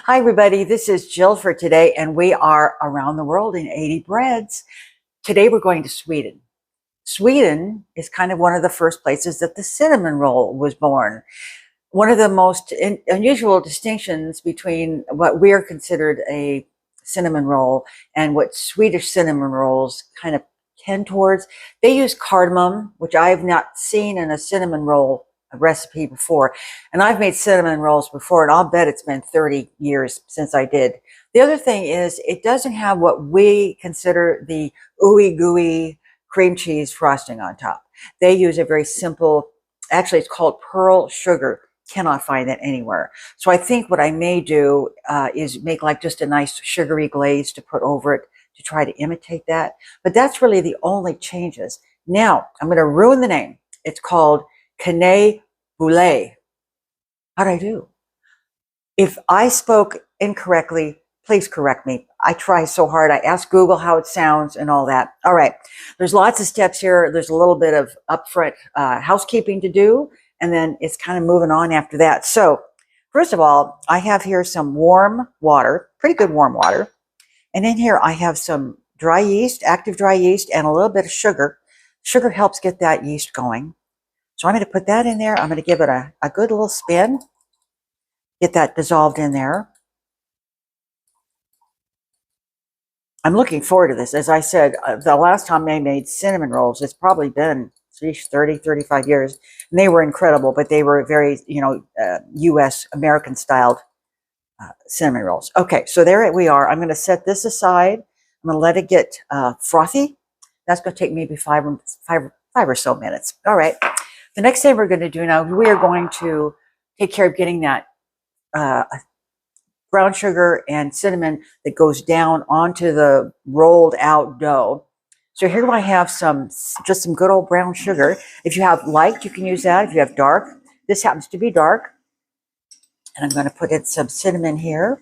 Hi, everybody. This is Jill for today, and we are around the world in 80 breads. Today, we're going to Sweden. Sweden is kind of one of the first places that the cinnamon roll was born. One of the most unusual distinctions between what we are considered a cinnamon roll and what Swedish cinnamon rolls kind of tend towards. They use cardamom, which I have not seen in a cinnamon roll recipe before. And I've made cinnamon rolls before, and I'll bet it's been 30 years since I did. The other thing is it doesn't have what we consider the ooey gooey cream cheese frosting on top. They use a very simple, actually it's called pearl sugar. Cannot find that anywhere. So I think what I may do is make like just a nice sugary glaze to put over it to try to imitate that. But that's really the only changes. Now, I'm going to ruin the name. It's called Kanelbullar. How'd I do? If I spoke incorrectly, please correct me. I try so hard. I ask Google how it sounds and all that. All right. There's lots of steps here. There's a little bit of upfront housekeeping to do, and then it's kind of moving on after that. So first of all, I have here some warm water, pretty good warm water. And in here, I have some dry yeast, active dry yeast, and a little bit of sugar. Sugar helps get that yeast going. So I'm going to put that in there. I'm going to give it a good little spin. Get that dissolved in there. I'm looking forward to this. As I said, the last time I made cinnamon rolls, it's probably been 30, 35 years. And they were incredible, but they were very, U.S. American styled cinnamon rolls. Okay, so there we are. I'm going to set this aside. I'm going to let it get frothy. That's going to take maybe five or so minutes. All right. The next thing we're going to do now, we are going to take care of getting that brown sugar and cinnamon that goes down onto the rolled out dough. So here I have just some good old brown sugar. If you have light, you can use that. If you have dark, this happens to be dark. And I'm going to put in some cinnamon here.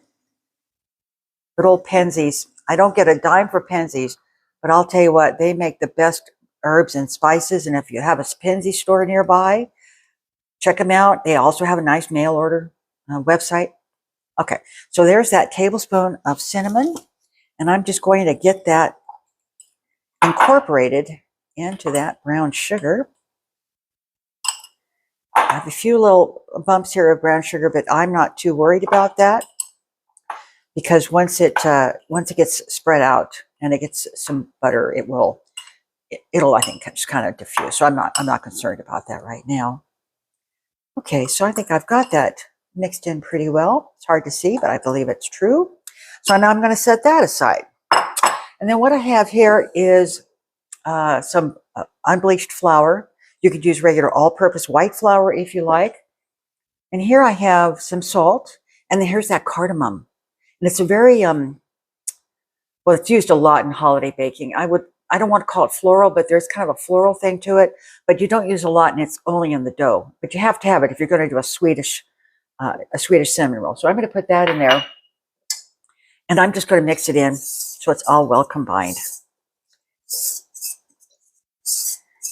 Good old Penzies. I don't get a dime for Penzies, but I'll tell you what, they make the best herbs and spices. And if you have a Penzi store nearby, check them out. They also have a nice mail order website. Okay, so there's that tablespoon of cinnamon. And I'm just going to get that incorporated into that brown sugar. I have a few little bumps here of brown sugar, but I'm not too worried about that because once it gets spread out and it gets some butter, it'll I think just kind of diffuse. So I'm not concerned about that right now. Okay, so I think I've got that mixed in pretty well. It's hard to see, but I believe it's true. So now I'm going to set that aside. And then what I have here is some unbleached flour. You could use regular all-purpose white flour if you like. And here I have some salt, and then here's that cardamom. And it's a very, well, it's used a lot in holiday baking. I don't want to call it floral, but there's kind of a floral thing to it, but you don't use a lot, and it's only in the dough. But you have to have it if you're going to do a Swedish cinnamon roll. So I'm going to put that in there, and I'm just going to mix it in so it's all well combined.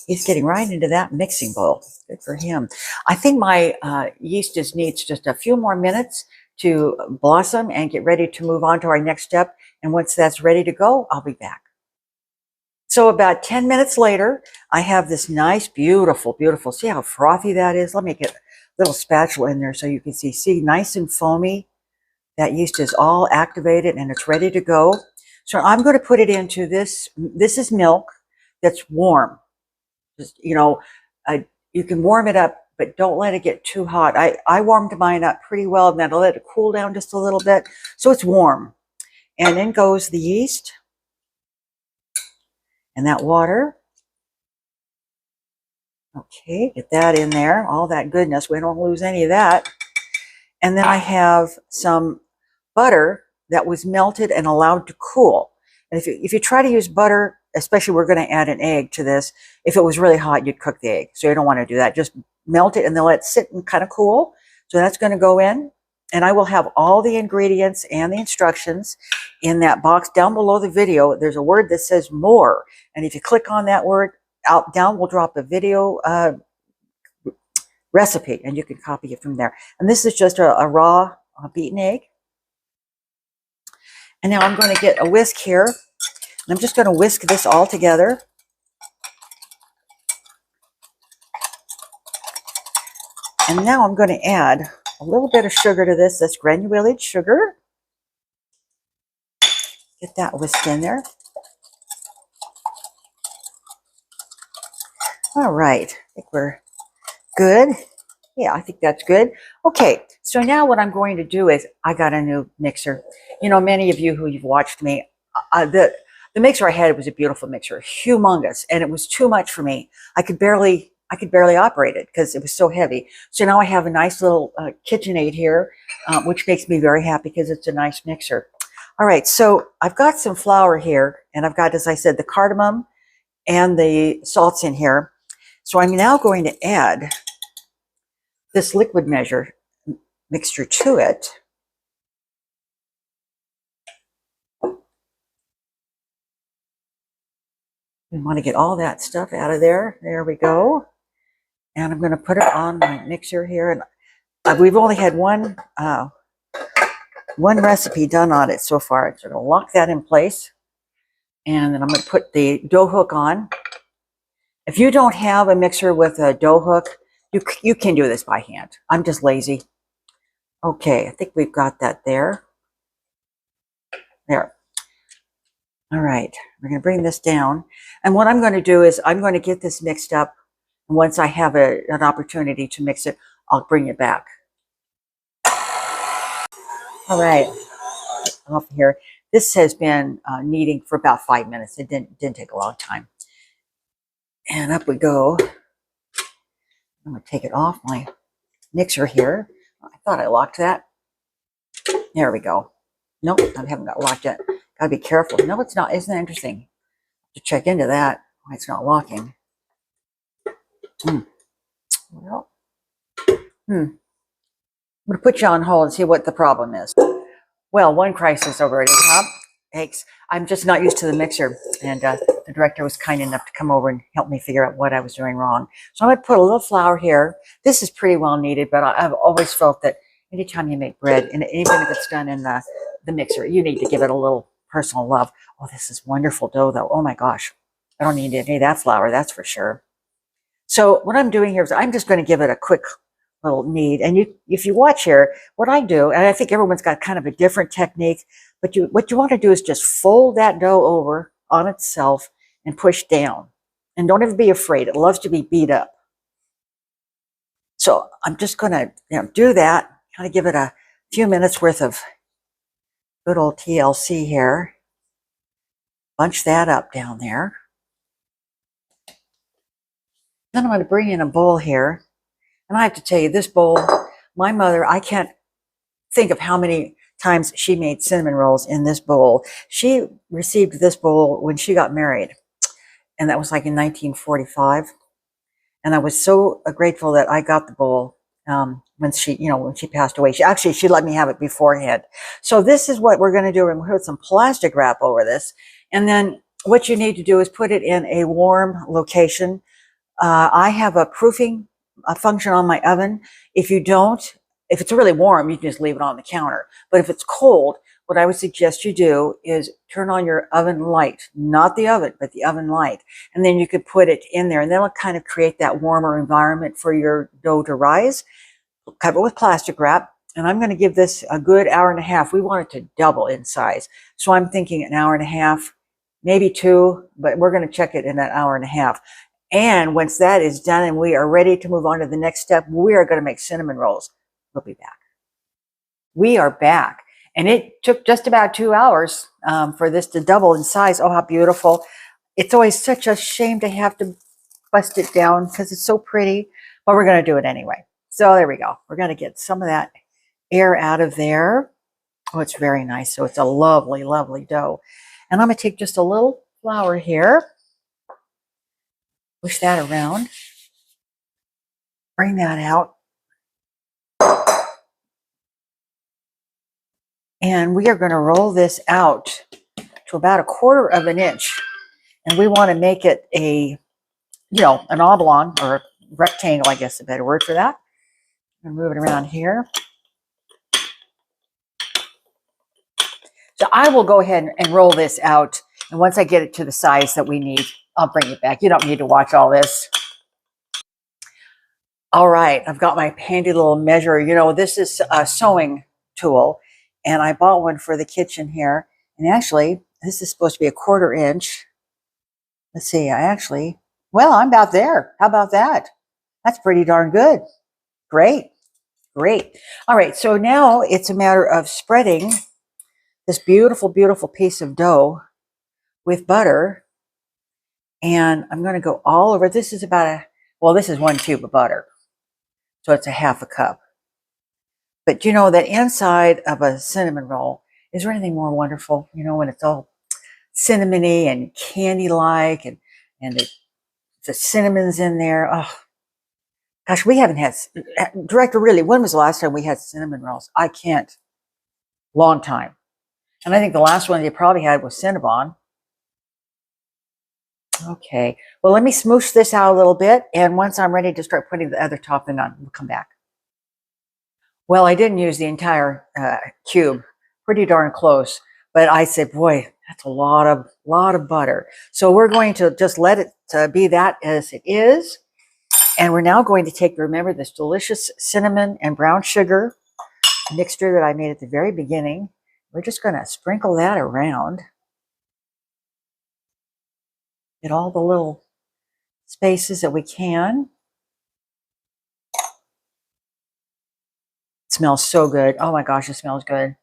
He's getting right into that mixing bowl. Good for him. I think my yeast needs just a few more minutes to blossom and get ready to move on to our next step. And once that's ready to go, I'll be back. So about 10 minutes later, I have this nice, beautiful, beautiful, see how frothy that is? Let me get a little spatula in there so you can see nice and foamy. That yeast is all activated and it's ready to go. So I'm going to put it into this. This is milk that's warm. Just, you can warm it up, but don't let it get too hot. I warmed mine up pretty well, and then I let it cool down just a little bit. So it's warm. And then goes the yeast and that water. Okay, get that in there, all that goodness. We don't lose any of that. And then I have some butter that was melted and allowed to cool. And if you try to use butter, especially we're going to add an egg to this, if it was really hot, you'd cook the egg. So you don't want to do that. Just melt it and then let it sit and kind of cool. So that's going to go in. And I will have all the ingredients and the instructions in that box down below the video. There's a word that says more. And if you click on that word, down will drop a video recipe, and you can copy it from there. And this is just a raw beaten egg. And now I'm going to get a whisk here. And I'm just going to whisk this all together. And now I'm going to add a little bit of sugar to this. That's granulated sugar. Get that whisked in there. All right, I think we're good. Yeah, I think that's good. Okay, so now what I'm going to do is I got a new mixer. You know, many of you who you've watched me, the mixer I had was a beautiful mixer, humongous, and it was too much for me. I could barely operate it because it was so heavy. So now I have a nice little KitchenAid here, which makes me very happy because it's a nice mixer. All right, so I've got some flour here, and I've got, as I said, the cardamom and the salts in here. So I'm now going to add this liquid mixture to it. We want to get all that stuff out of there. There we go. And I'm going to put it on my mixer here. And we've only had one recipe done on it so far. So I'm going to lock that in place. And then I'm going to put the dough hook on. If you don't have a mixer with a dough hook, you can do this by hand. I'm just lazy. Okay, I think we've got that there. There. All right, we're going to bring this down. And what I'm going to do is I'm going to get this mixed up. And once I have an opportunity to mix it, I'll bring it back. All right, off here. This has been kneading for about 5 minutes. It didn't take a long time. And up we go. I'm going to take it off my mixer here. I thought I locked that. There we go. Nope, I haven't got locked yet. Got to be careful. No, it's not. Isn't that interesting? To check into that. Why it's not locking. Well, I'm going to put you on hold and see what the problem is. Well, one crisis already, huh? Thanks. I'm just not used to the mixer, and the director was kind enough to come over and help me figure out what I was doing wrong. So I'm going to put a little flour here. This is pretty well kneaded, but I've always felt that anytime you make bread, and even if it's done in the mixer, you need to give it a little personal love. Oh, this is wonderful dough, though. Oh my gosh, I don't need any of that flour, that's for sure. So what I'm doing here is I'm just going to give it a quick little knead. And if you watch here, what I do, and I think everyone's got kind of a different technique, but what you want to do is just fold that dough over on itself and push down. And don't ever be afraid. It loves to be beat up. So I'm just going to do that, kind of give it a few minutes worth of good old TLC here. Bunch that up down there. Then I'm going to bring in a bowl here. And I have to tell you, this bowl, my mother, I can't think of how many times she made cinnamon rolls in this bowl. She received this bowl when she got married. And that was like in 1945. And I was so grateful that I got the bowl when she passed away. She let me have it beforehand. So this is what we're going to do. We're going to put some plastic wrap over this. And then what you need to do is put it in a warm location. I have a proofing function on my oven. If it's really warm, you can just leave it on the counter. But if it's cold, what I would suggest you do is turn on your oven light, not the oven, but the oven light. And then you could put it in there, and that'll kind of create that warmer environment for your dough to rise. Cover it with plastic wrap. And I'm going to give this a good hour and a half. We want it to double in size. So I'm thinking an hour and a half, maybe 2, but we're going to check it in an hour and a half. And once that is done and we are ready to move on to the next step, we are going to make cinnamon rolls. We'll be back. We are back. And it took just about 2 hours for this to double in size. Oh, how beautiful. It's always such a shame to have to bust it down because it's so pretty, but we're going to do it anyway. So there we go. We're going to get some of that air out of there. Oh, it's very nice. So it's a lovely, lovely dough. And I'm going to take just a little flour here. Push that around. Bring that out. And we are going to roll this out to about 1/4 of an inch. And we want to make it an oblong or a rectangle, I guess is a better word for that. And move it around here. So I will go ahead and roll this out. And once I get it to the size that we need, I'll bring it back. You don't need to watch all this. All right, I've got my handy little measure. You know, this is a sewing tool, and I bought one for the kitchen here. And actually, this is supposed to be a 1/4 inch. Let's see, well, I'm about there. How about that? That's pretty darn good. Great, great. All right, so now it's a matter of spreading this beautiful, beautiful piece of dough with butter. And I'm going to go all over. This is about this is 1 cube of butter. So it's a 1/2 cup. But you know that inside of a cinnamon roll, is there anything more wonderful? You know, when it's all cinnamony and candy-like and the cinnamon's in there. Oh, gosh, we haven't had, Director, really, when was the last time we had cinnamon rolls? I can't. Long time. And I think the last one you probably had was Cinnabon. Okay, well, let me smoosh this out a little bit, and once I'm ready to start putting the other topping on, we'll come back. Well, I didn't use the entire cube, pretty darn close, but I said, boy, that's a lot of butter. So we're going to just let it be that as it is, and we're now going to take, remember, this delicious cinnamon and brown sugar mixture that I made at the very beginning. We're just going to sprinkle that around. Get all the little spaces that we can. It smells so good. Oh my gosh, it smells good.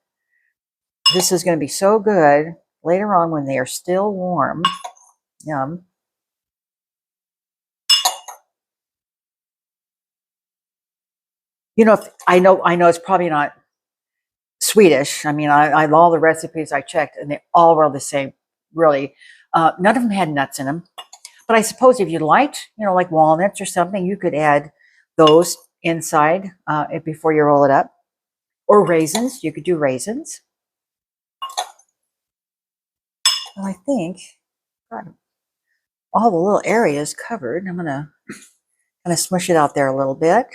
This is going to be so good later on when they are still warm. Yum. You know, I know it's probably not Swedish. I mean, all the recipes I checked, and they all were the same, really. None of them had nuts in them. But I suppose if you liked, you know, like walnuts or something, you could add those inside before you roll it up. Or raisins. You could do raisins. Well, I think got all the little areas covered. I'm going to kind of smush it out there a little bit.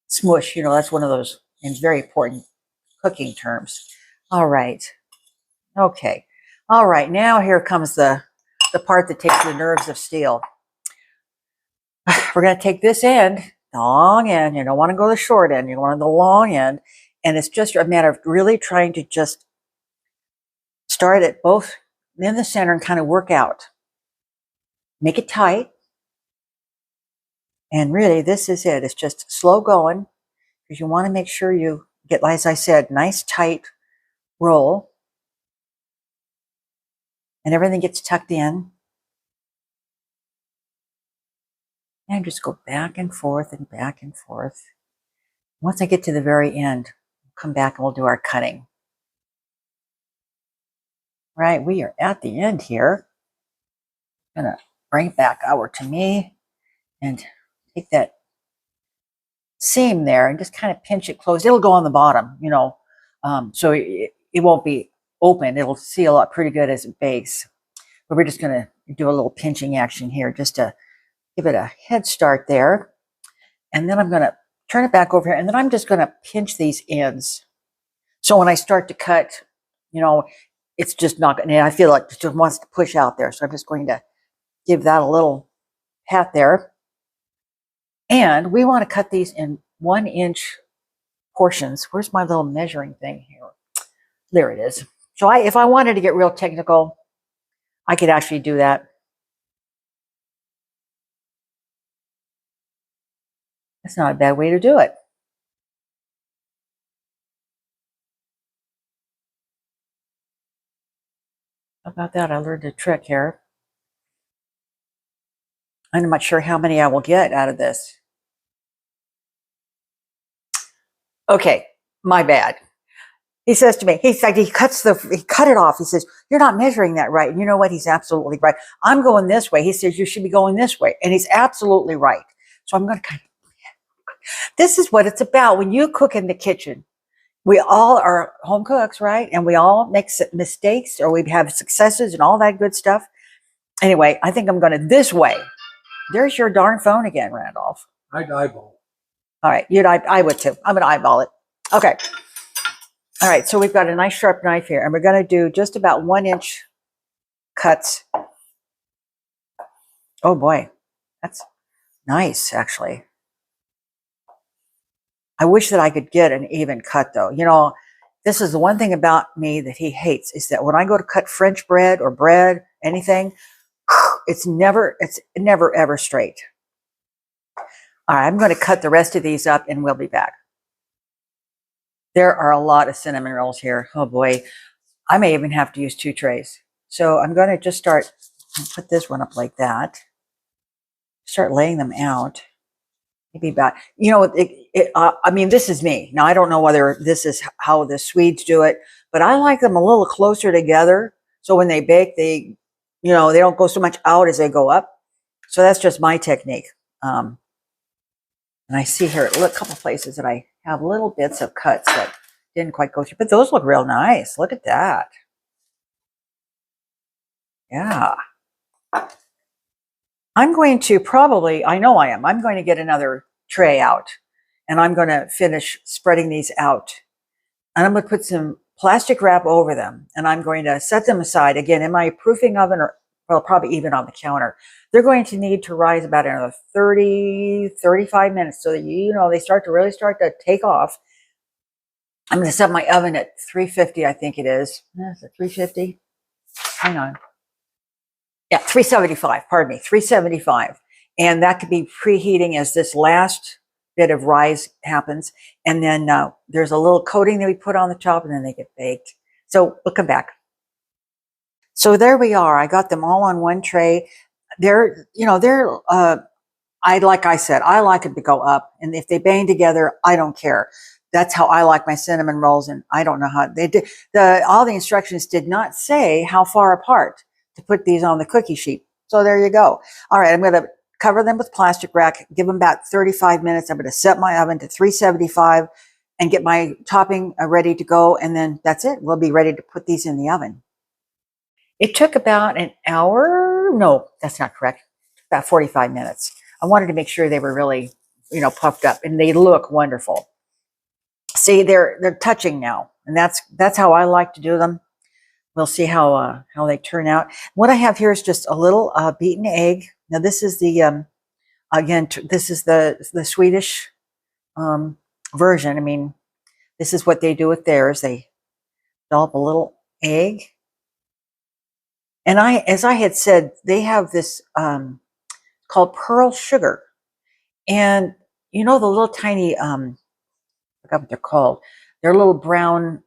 Smush, you know, that's one of those very important cooking terms. All right. Okay. All right. Now here comes the part that takes the nerves of steel. We're going to take this end, the long end. You don't want to go the short end. You want the long end. And it's just a matter of really trying to just start it both in the center and kind of work out. Make it tight. And really, this is it. It's just slow going because you want to make sure you get, as I said, nice tight roll. And everything gets tucked in. And just go back and forth and back and forth. Once I get to the very end, we'll come back and we'll do our cutting. Right, we are at the end here. I'm going to bring it back over to me and take that seam there and just kind of pinch it closed. It'll go on the bottom, you know, so it won't be open. It'll seal up pretty good as it bakes. But we're just going to do a little pinching action here just to give it a head start there. And then I'm going to turn it back over here, and then I'm just going to pinch these ends. So when I start to cut, you know, it's just not going to, I feel like it just wants to push out there. So I'm just going to give that a little pat there. And we want to cut these in 1 inch portions. Where's my little measuring thing here? There it is. So if I wanted to get real technical, I could actually do that. That's not a bad way to do it. How about that? I learned a trick here. I'm not sure how many I will get out of this. Okay, my bad. He says to me, he cut it off. He says, you're not measuring that right. And you know what? He's absolutely right. I'm going this way. He says, you should be going this way. And he's absolutely right. So I'm going to kind of, this is what it's about. When you cook in the kitchen, we all are home cooks, right? And we all make mistakes, or we have successes and all that good stuff. Anyway, I think I'm going to this way. There's your darn phone again, Randolph. I'd eyeball. All right. I would too. I'm going to eyeball it. Okay. All right, so we've got a nice sharp knife here, and we're going to do just about 1-inch cuts. Oh boy, that's nice, actually. I wish that I could get an even cut, though. You know, this is the one thing about me that he hates, is that when I go to cut French bread or bread, anything, it's never ever straight. All right, I'm going to cut the rest of these up, and we'll be back. There are a lot of cinnamon rolls here. Oh boy, I may even have to use 2 trays. So I'm going to just start, put this one up like that. Start laying them out. Maybe about, you know, I mean, this is me. Now, I don't know whether this is how the Swedes do it, but I like them a little closer together. So when they bake, they, you know, they don't go so much out as they go up. So that's just my technique. And I see here a couple places that I have little bits of cuts that didn't quite go through, but those look real nice. Look at that. Yeah. I'm going to probably, I know I am, I'm going to get another tray out, and I'm going to finish spreading these out. And I'm going to put some plastic wrap over them, and I'm going to set them aside again in my proofing oven, or well, probably even on the counter. They're going to need to rise about another 30, 35 minutes so that, you know, they really start to take off. I'm going to set my oven at 350, I think it is. Is it 350? Hang on. Yeah, 375, pardon me, 375. And that could be preheating as this last bit of rise happens. And then there's a little coating that we put on the top, and then they get baked. So we'll come back. So there we are. I got them all on one tray. They're, you know, like I said, I like it to go up. And if they bang together, I don't care. That's how I like my cinnamon rolls. And I don't know how they did. All the instructions did not say how far apart to put these on the cookie sheet. So there you go. All right, I'm going to cover them with plastic wrap, give them about 35 minutes. I'm going to set my oven to 375 and get my topping ready to go. And then that's it. We'll be ready to put these in the oven. It took about an hour. No, that's not correct. About 45 minutes. I wanted to make sure they were really, you know, puffed up, and they look wonderful. See, they're touching now, and that's how I like to do them. We'll see how they turn out. What I have here is just a little beaten egg. Now this is the again, this is the Swedish version. I mean, this is what they do with theirs. They dollop a little egg, and as I had said, they have this called pearl sugar, and you know the little tiny I forgot what they're called. They're little brown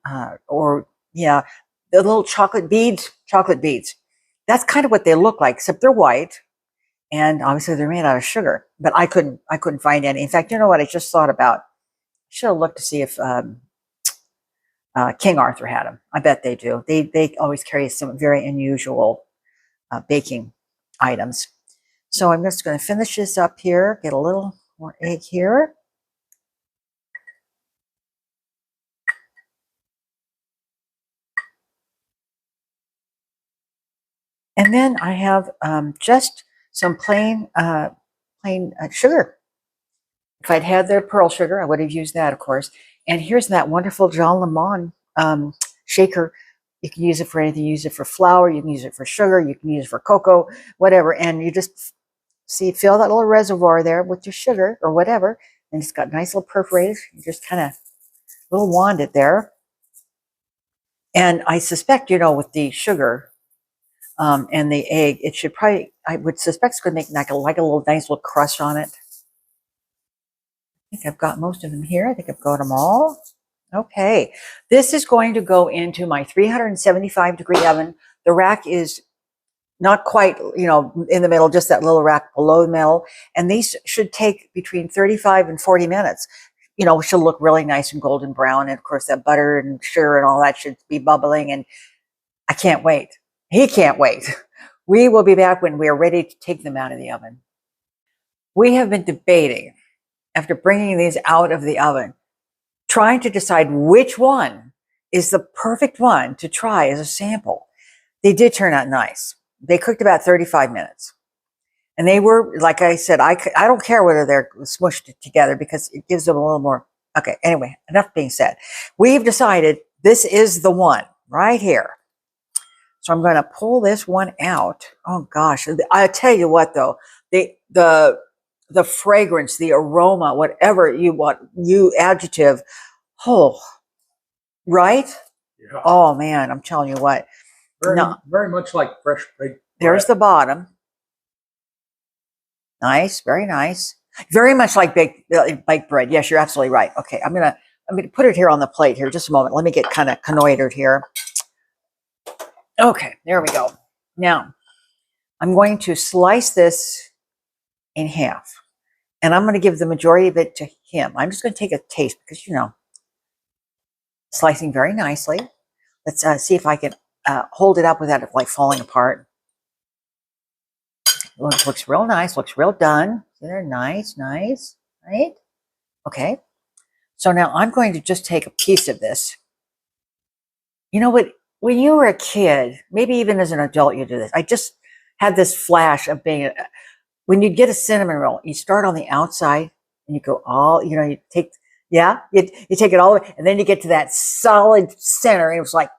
or yeah. The little chocolate beads. That's kind of what they look like, except they're white, and obviously they're made out of sugar. But I couldn't find any. In fact, you know what? I just thought about. I should have looked to see if King Arthur had them. I bet they do. They always carry some very unusual baking items. So I'm just going to finish this up here. Get a little more egg here. And then I have just some plain sugar. If I'd had their pearl sugar, I would have used that, of course. And here's that wonderful Jean Lemon shaker. You can use it for anything. You use it for flour. You can use it for sugar. You can use it for cocoa, whatever. And you just fill that little reservoir there with your sugar or whatever. And it's got nice little perforators. You just kind of little wand it there. And I suspect, you know, with the sugar, and the egg, it should probably, I would suspect it's going to make like a little nice little crust on it. I think I've got most of them here. I think I've got them all. Okay. This is going to go into my 375-degree oven. The rack is not quite, you know, in the middle, just that little rack below the middle. And these should take between 35 and 40 minutes. You know, should look really nice and golden brown. And of course, that butter and sugar and all that should be bubbling. And I can't wait. He can't wait. We will be back when we are ready to take them out of the oven. We have been debating, after bringing these out of the oven, trying to decide which one is the perfect one to try as a sample. They did turn out nice. They cooked about 35 minutes. And they were, like I said, I don't care whether they're smushed together because it gives them a little more. Okay, anyway, enough being said. We've decided this is the one right here. So I'm going to pull this one out. Oh gosh. I tell you what though, the fragrance, the aroma, whatever you want, you adjective, oh, right? Yeah. Oh man, I'm telling you what. Very much like fresh baked bread. There's the bottom. Nice, very nice. Very much like baked bread. Yes, you're absolutely right. Okay, I'm gonna put it here on the plate here. Just a moment. Let me get kind of canoided here. Okay, there we go. Now, I'm going to slice this in half. And I'm going to give the majority of it to him. I'm just going to take a taste because, you know, slicing very nicely. Let's see if I can hold it up without it like falling apart. Looks real nice. Looks real done. There, nice, nice, right? Okay. So now I'm going to just take a piece of this. You know what? When you were a kid, maybe even as an adult, you do this. I just had this flash of being, when you get a cinnamon roll, you start on the outside and you go all, you know, you take, yeah, you take it all the way, and then you get to that solid center, and it was like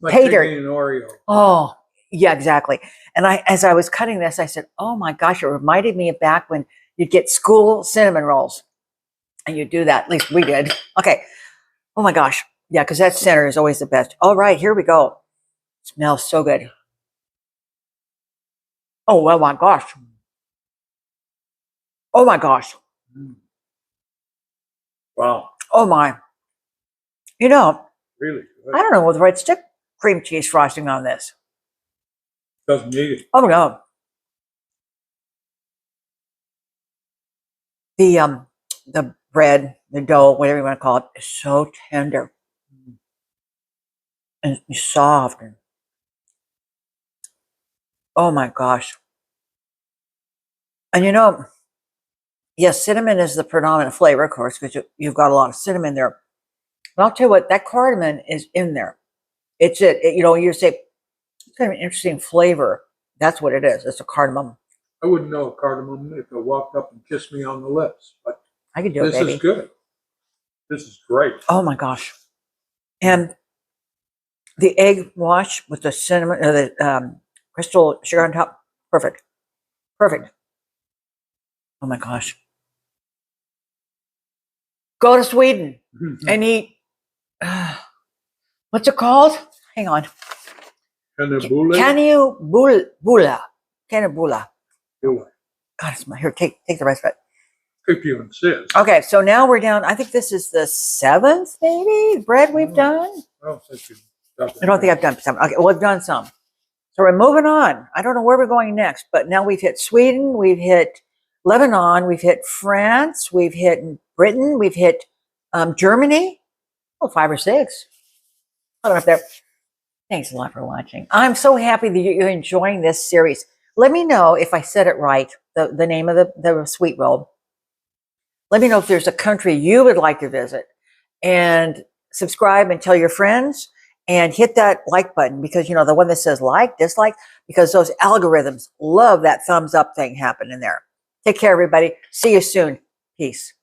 pay dirt. An Oreo. Oh, yeah, exactly. And as I was cutting this, I said, oh my gosh, it reminded me of back when you'd get school cinnamon rolls. And you do that. At least we did. Okay. Oh my gosh. Yeah, because that center is always the best. All right, here we go. Smells so good. Oh, well, my gosh. Oh my gosh. Wow. Oh my. You know, Really good. I don't know whether I'd stick cream cheese frosting on this. Doesn't need it. Oh no. The bread, the dough, whatever you want to call it, is so tender and soft. And oh my gosh. And you know, yes, cinnamon is the predominant flavor, of course, because you've got a lot of cinnamon there. But I'll tell you what, that cardamom is in there. It's you know, you say, it's kind of an interesting flavor. That's what it is. It's a cardamom. I wouldn't know cardamom if it walked up and kissed me on the lips, but I could do it, this baby. is good. This is great. Oh my gosh. And the egg wash with the cinnamon, the crystal sugar on top, perfect. Perfect. Oh my gosh. Go to Sweden and eat, what's it called? Hang on. Kanelbullar. Kanelbullar. God, it's my, here, take the rest of it. If you insist. Okay, so now we're down, I think this is the 7th, maybe, bread we've done. I don't think I've done some. Okay, well, I've done some. So we're moving on. I don't know where we're going next, but now we've hit Sweden, we've hit Lebanon, we've hit France, we've hit Britain, we've hit Germany. Oh, 5 or 6. I don't know if they're... Thanks a lot for watching. I'm so happy that you're enjoying this series. Let me know if I said it right, the name of the sweet roll. Let me know if there's a country you would like to visit. And subscribe and tell your friends. And hit that like button, because, you know, the one that says like, dislike, because those algorithms love that thumbs up thing happening there. Take care, everybody. See you soon. Peace.